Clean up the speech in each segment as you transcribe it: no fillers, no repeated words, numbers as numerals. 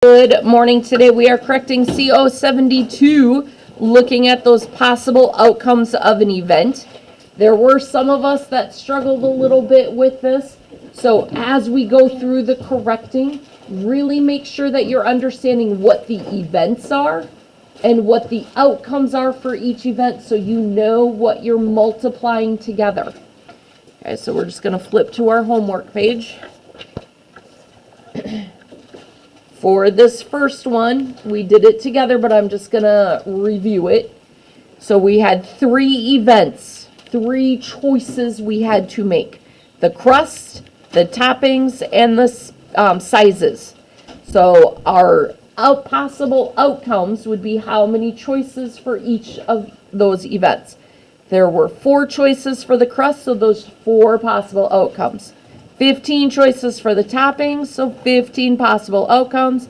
Good morning. Today we are correcting CO72, looking at those possible outcomes of an event. There were some of us that struggled a little bit with this. So as we go through the correcting, really make sure that you're understanding what the events are and what the outcomes are for each event so you know what you're multiplying together. Okay, so we're just going to flip to our homework page. For this first one, we did it together, but I'm just going to review it. So we had 3 events, 3 choices we had to make. The crust, the toppings, and the sizes. So our possible outcomes would be how many choices for each of those events. There were 4 choices for the crust, so those 4 possible outcomes. 15 choices for the toppings, so 15 possible outcomes.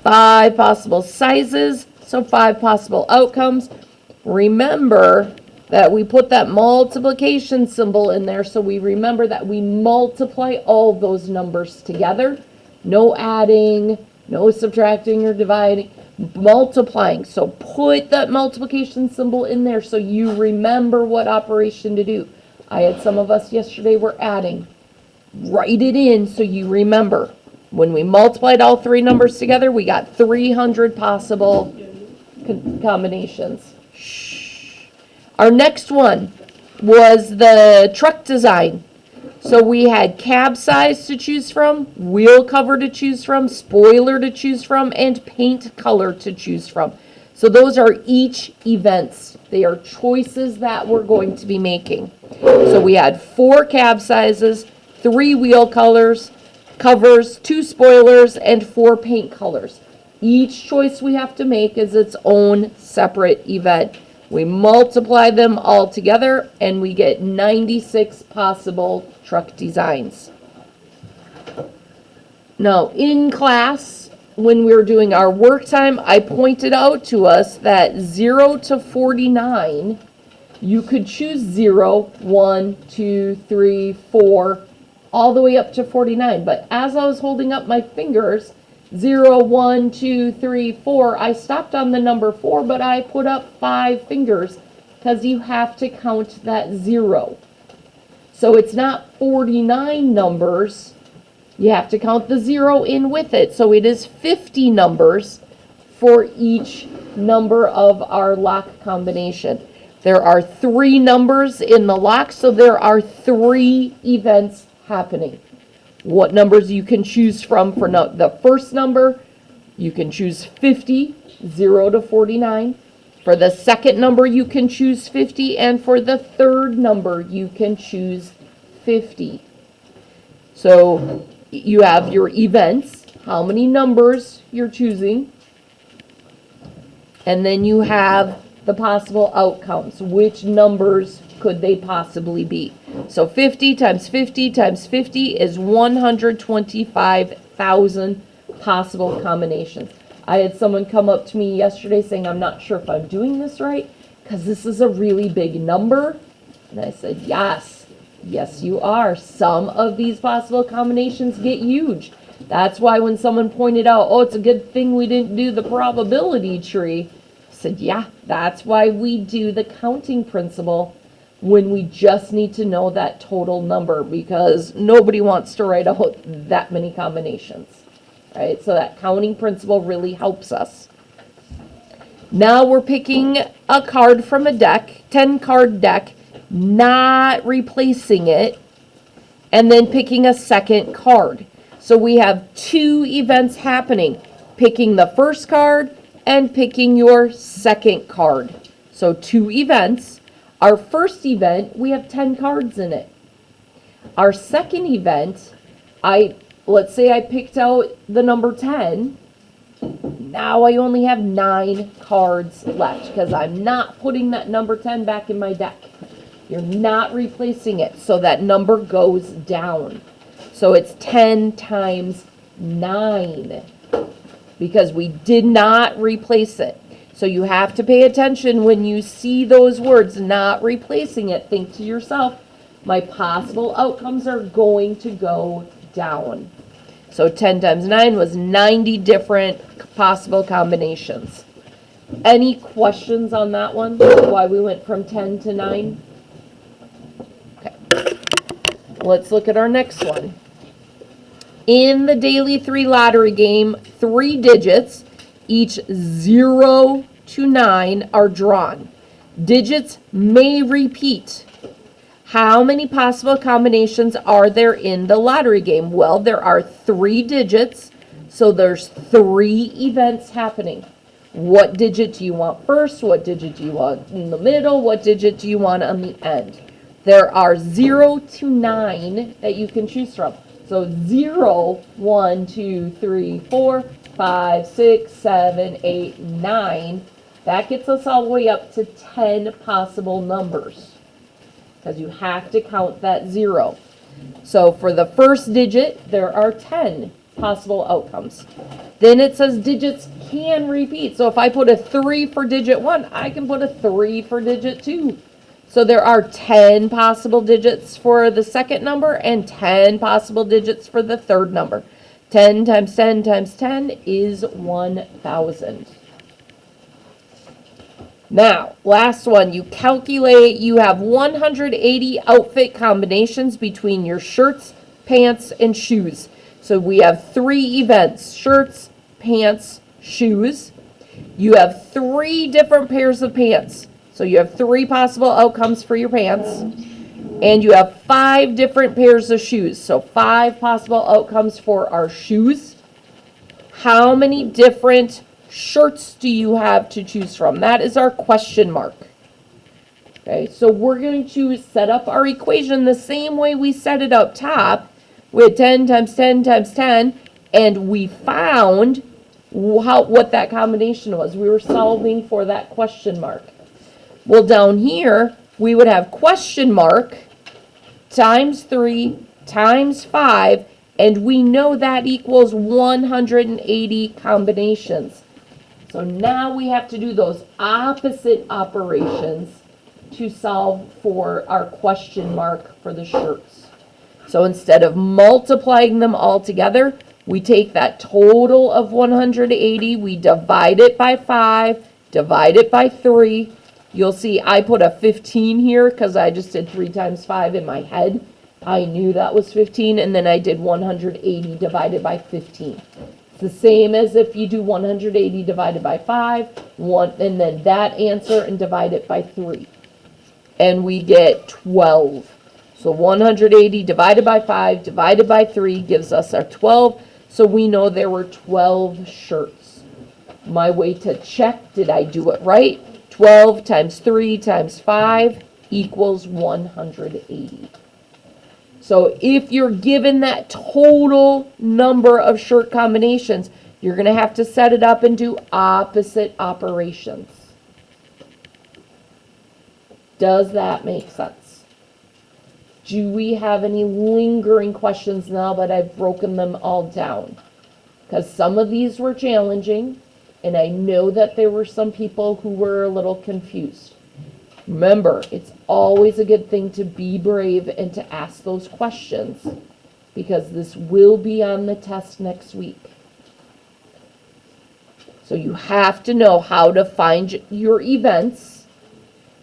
5 possible sizes, so 5 possible outcomes. Remember that we put that multiplication symbol in there, so we remember that we multiply all those numbers together. No adding, no subtracting or dividing, multiplying. So put that multiplication symbol in there so you remember what operation to do. I had some of us yesterday were adding. Write it in so you remember. When we multiplied all 3 numbers together, we got 300 possible combinations. Shh. Our next one was the truck design. So we had cab size to choose from, wheel cover to choose from, spoiler to choose from, and paint color to choose from. So those are each events. They are choices that we're going to be making. So we had 4 cab sizes, 3 wheel covers, 2 spoilers, and 4 paint colors. Each choice we have to make is its own separate event. We multiply them all together and we get 96 possible truck designs. Now, in class, when we were doing our work time, I pointed out to us that 0 to 49, you could choose 0, 1, 2, 3, 4, all the way up to 49. But as I was holding up my fingers, 0, 1, 2, 3, 4, I stopped on the number 4, but I put up 5 fingers because you have to count that 0. So it's not 49 numbers. You have to count the 0 in with it. So it is 50 numbers for each number of our lock combination. There are 3 numbers in the lock, so there are 3 events happening. What numbers you can choose from for the first number, you can choose 50, 0 to 49. For the second number, you can choose 50, and for the third number, you can choose 50. So you have your events, how many numbers you're choosing, and then you have the possible outcomes. Which numbers could they possibly be? So 50 times 50 times 50 is 125,000 possible combinations. I had someone come up to me yesterday saying, I'm not sure if I'm doing this right because this is a really big number. And I said, yes, you are. Some of these possible combinations get huge. That's why when someone pointed out, oh, it's a good thing we didn't do the probability tree, I said, yeah, that's why we do the counting principle when we just need to know that total number, because nobody wants to write out that many combinations, right? So that counting principle really helps us. Now we're picking a card from a deck, 10-card deck, not replacing it, and then picking a second card. So we have 2 events happening, picking the first card and picking your second card. So 2 events. Our first event, we have 10 cards in it. Our second event, let's say I picked out the number 10. Now I only have 9 cards left because I'm not putting that number 10 back in my deck. You're not replacing it, so that number goes down. So it's 10 times 9 because we did not replace it. So you have to pay attention when you see those words, not replacing it. Think to yourself, my possible outcomes are going to go down. So 10 times 9 was 90 different possible combinations. Any questions on that one? Why we went from 10 to 9? Okay. Let's look at our next one. In the daily 3 lottery game, 3 digits, each 0 to 9, are drawn. Digits may repeat. How many possible combinations are there in the lottery game? Well, there are 3 digits, so there's 3 events happening. What digit do you want first? What digit do you want in the middle? What digit do you want on the end? There are 0 to 9 that you can choose from. So 0, 1, 2, 3, 4, 5, 6, 7, 8, 9. That gets us all the way up to 10 possible numbers, because you have to count that 0. So for the first digit, there are 10 possible outcomes. Then it says digits can repeat. So if I put a 3 for digit 1, I can put a 3 for digit 2. So there are 10 possible digits for the second number and 10 possible digits for the third number. 10 times 10 times 10 is 1,000. Now, last one, you calculate, you have 180 outfit combinations between your shirts, pants, and shoes. So we have 3 events: shirts, pants, shoes. You have 3 different pairs of pants. So you have 3 possible outcomes for your pants. And you have 5 different pairs of shoes. So 5 possible outcomes for our shoes. How many different shirts do you have to choose from? That is our question mark. Okay, so we're going to set up our equation the same way we set it up top, with 10 times 10 times 10, and we found what that combination was. We were solving for that question mark. Well, down here, we would have question mark times 3 times 5, and we know that equals 180 combinations. So now we have to do those opposite operations to solve for our question mark for the shirts. So instead of multiplying them all together, we take that total of 180, we divide it by 5, divide it by 3. You'll see I put a 15 here because I just did 3 times 5 in my head. I knew that was 15, and then I did 180 divided by 15. It's the same as if you do 180 divided by 5, and then that answer and divide it by 3. And we get 12. So 180 divided by 5 divided by 3 gives us our 12. So we know there were 12 shirts. My way to check, did I do it right? 12 times 3 times 5 equals 180. So if you're given that total number of shirt combinations, you're going to have to set it up and do opposite operations. Does that make sense? Do we have any lingering questions now that I've broken them all down? Because some of these were challenging, and I know that there were some people who were a little confused. Remember, it's always a good thing to be brave and to ask those questions, because this will be on the test next week. So you have to know how to find your events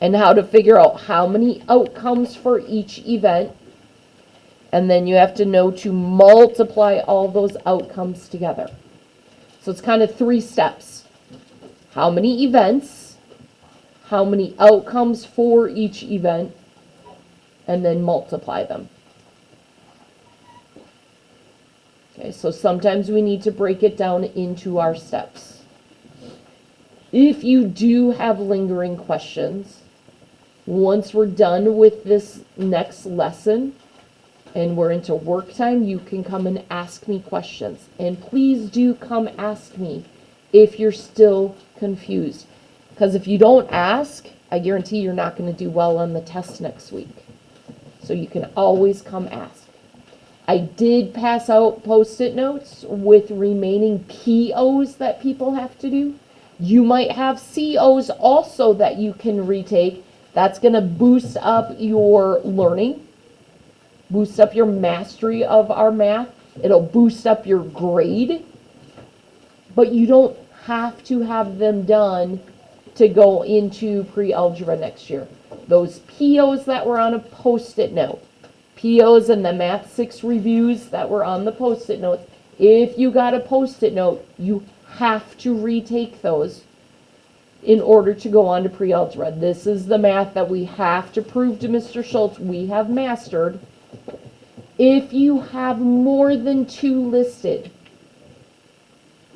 and how to figure out how many outcomes for each event. And then you have to know to multiply all those outcomes together. So it's kind of 3 steps. How many events, how many outcomes for each event, and then multiply them. Okay, so sometimes we need to break it down into our steps. If you do have lingering questions, once we're done with this next lesson and we're into work time, you can come and ask me questions. And please do come ask me if you're still confused. Because if you don't ask, I guarantee you're not going to do well on the test next week. So you can always come ask. I did pass out Post-it notes with remaining POs that people have to do. You might have COs also that you can retake. That's going to boost up your learning, boost up your mastery of our math. It'll boost up your grade, but you don't have to have them done to go into pre-algebra next year. Those POs that were on a post-it note, POs and the Math 6 reviews that were on the post-it notes, if you got a post-it note, you have to retake those in order to go on to pre-algebra. This is the math that we have to prove to Mr. Schultz we have mastered. If you have more than 2 listed,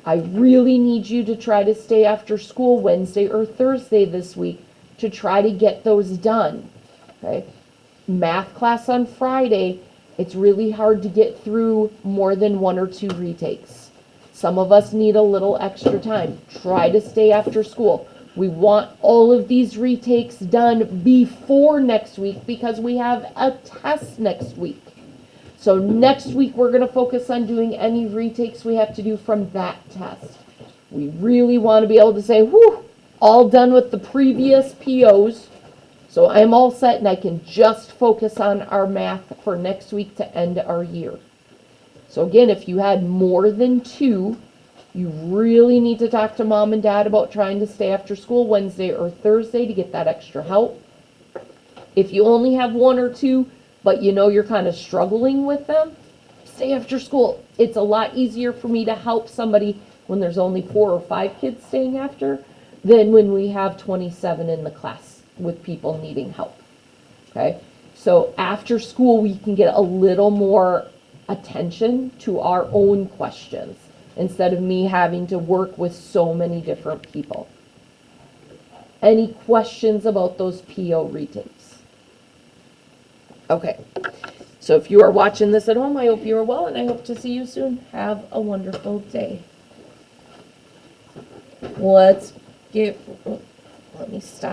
I really need you to try to stay after school Wednesday or Thursday this week to try to get those done. Okay? Math class on Friday, it's really hard to get through more than 1 or 2 retakes. Some of us need a little extra time. Try to stay after school. We want all of these retakes done before next week because we have a test next week. So next week we're going to focus on doing any retakes we have to do from that test. We really want to be able to say, whew, all done with the previous POs. So I'm all set and I can just focus on our math for next week to end our year. So again, if you had more than 2, you really need to talk to mom and dad about trying to stay after school Wednesday or Thursday to get that extra help. If you only have 1 or 2, but you know you're kind of struggling with them, stay after school. It's a lot easier for me to help somebody when there's only 4 or 5 kids staying after than when we have 27 in the class with people needing help. Okay? So after school, we can get a little more attention to our own questions instead of me having to work with so many different people. Any questions about those PO retakes? Okay, so if you are watching this at home, I hope you are well, and I hope to see you soon. Have a wonderful day. Let me stop.